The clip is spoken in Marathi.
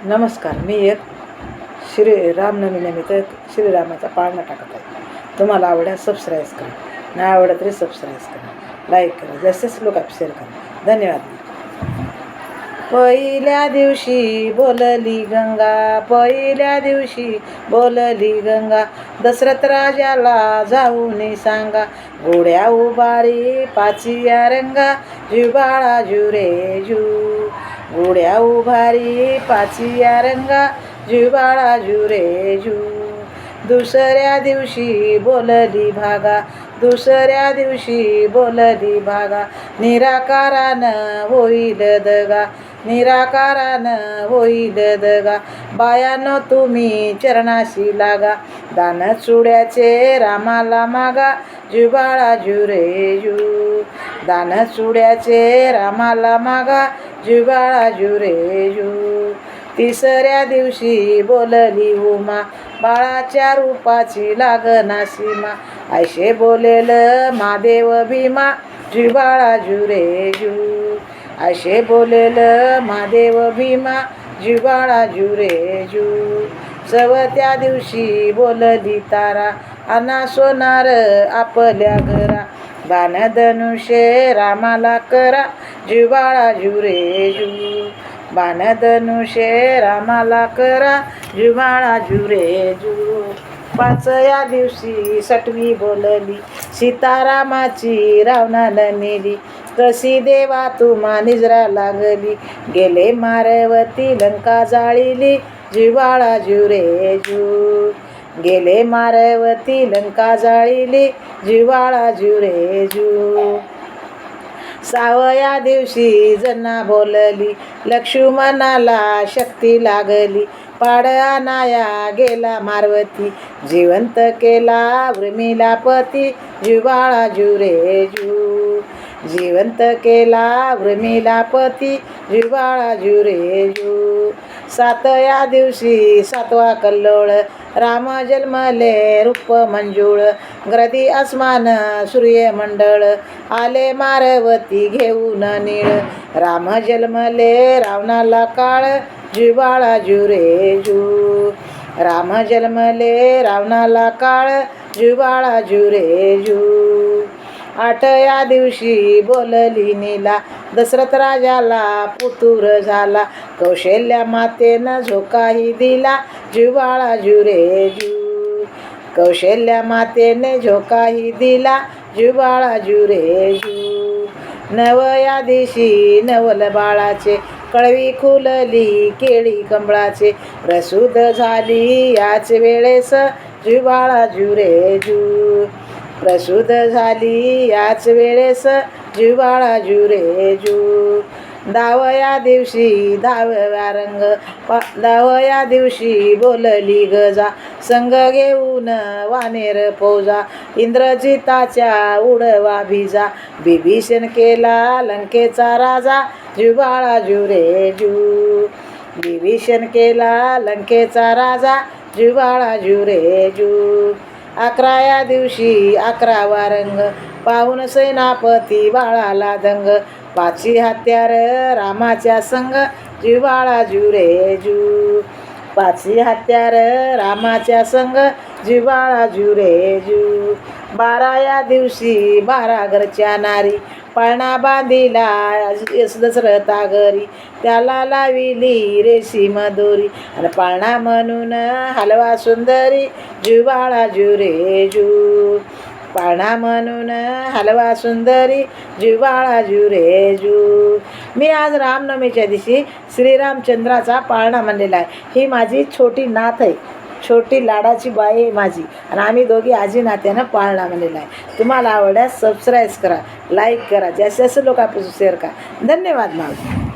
नमस्कार. मी एक रामनवमीनिमित्त श्रीरामाचा पाळणा टाकत आहे. तुम्हाला आवडल्यास सबस्क्राईब करा, नाही आवडत तरी सबस्क्राईब करा, लाईक करा, जास्तीत लोक शेअर करा. धन्यवाद. पहिल्या दिवशी बोलली गंगा, पहिल्या दिवशी बोलली गंगा, दशरथ राजाला जाऊन सांगा, घोड्या उभारी पाचिया रंगा, जुबाळा जुरे जू, घोड्या उभारी पाचिया रंगा, जुबाळा जुरे जू. दुसऱ्या दिवशी बोलली भागा, दुसऱ्या दिवशी बोलली भागा, निराकारानं होईल दगा, निराकारानं होईल दगा, बायानो तुम्ही चरणाशी लागा, दान चुड्याचे रामाला मागा, जुबाळा जुरे जू, दान चुड्याचे रामाला मागा, जुबाळा जुरे जू. तिसऱ्या दिवशी बोलली उमा, बाळाच्या रूपाची लागना सीमा, ऐशे बोलेल महादेव भीमा, जुबाळा जुरे जू, ऐशे बोलेल महादेव भीमा, जुबाळा जुरे जू. चवथ्या दिवशी बोलली तारा, आणा सोनार आपल्या घरा, बाण धनुष्य रामाला करा, जुबाळा जुरे जू, बाण धनुष्य रामाला करा, जुबाळा जुरे जू. पाचव्या दिवशी सटवी बोलली, सीतारामाची रावणाला नेली, कशी देवा तुम्हा निजरा लागली, गेले मारवती लंका जाळीली, जुबाळा जुरे जू, गेले मारवती लंका जाळीली, जुबाळा जुरे जू. सावया दिवशी जना बोलली, लक्ष्मणाला शक्ती लागली, पाड आणाया गेला मारवती, जिवंत केला वृमीला पती, जुबाळा जुरे जू, जिवंत केला वृमीला पती, जुबाळा जुरे जू. सातव्या दिवशी सातवा कल्लोळ, राम जन्मले रूप मंजुळ, ग्रदी अस्मान सूर्यमंडळ, आले मारवती घेऊन नीळ, राम जन्मले रावणाला काळ, जुबाळा जुरे जू, राम जन्मले रावणाला काळ, जुबाळा जुरे जू. आठव्या दिवशी बोलली नीला, दशरथ राजाला पुतूर झाला, कौशल्या मातेनं झोकाही दिला, जुबाळा जुरे जू, कौशल्या मातेने झोकाही दिला, जुबाळा जुरे जू. नवया दिवशी नवल बाळाचे, कळवी खुलली केळी कमळाचे, प्रसूत झाली याच वेळेस, जुबाळा जुरे जू, प्रसूत झाली याच वेळेस, जुबाळा जुरे जू. दहाव्या दिवशी दहाव्या रंग, दहाव्या दिवशी बोलली गजा, संग घेऊन वानेर फौजा, इंद्रजिताच्या उडवा भिजा, बिभीषण केला लंकेचा राजा, जुबाळा जुरे जू, बिभीषण केला लंकेचा राजा, जुबाळा जुरे जू. अकराव्या दिवशी अकरावा रंग, पाहून सेनापती बाळाला दंग, पाची हत्यार रामाच्या संग, जुबाळा जुरे जू, पाची हत्यार रामाच्या संग, जुबाळा जुरे जू. बाराव्या दिवशी 12 घरच्या नारी, पाळणा बांधिला दशरथा घरी, त्याला लाविली रेशीम दोरी, आणि पाळणा म्हणून हलवा सुंदरी, जुबाळा जुरे जू, पाळणा म्हणून हलवा सुंदरी, जुबाळा जुरे जू. मी आज रामनवमीच्या दिवशी श्रीरामचंद्राचा पाळणा म्हणलेला आहे. ही माझी छोटी नात आहे, छोटी लाडाची बाई आहे माझी, आणि आम्ही दोघी आजी नात्यानं पाळणा म्हणलेला आहे. तुम्हाला आवडल्यास सबस्क्राईब करा, लाईक करा, जास्तीत जास्त लोकांपासून शेअर करा. धन्यवाद. माझा